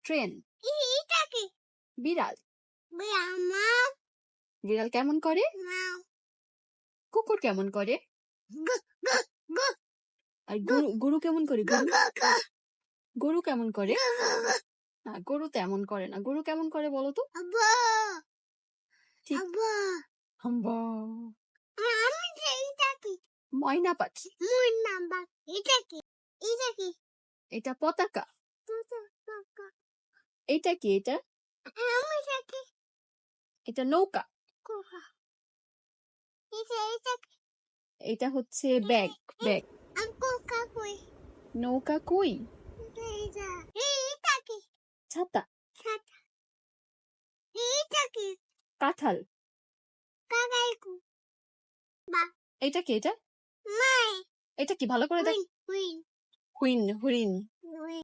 Train. বিড়াল। বিড়াল কেমন করে? কুকুর কেমন করে? আর গরু কেমন করে? গরু কেমন করে? না, গরু তেমন করে না। গরু কেমন করে বলো তো? ঠিক। হাম্বা। ময়না পাখি। এটা পতাকা। এটা কি? এটা নৌকা। এটা হচ্ছে ব্যাগ। নৌকা কই? ছাতা। কাঁঠাল। এটা কি? এটা কি ভালো করে দেখ। হরিণ।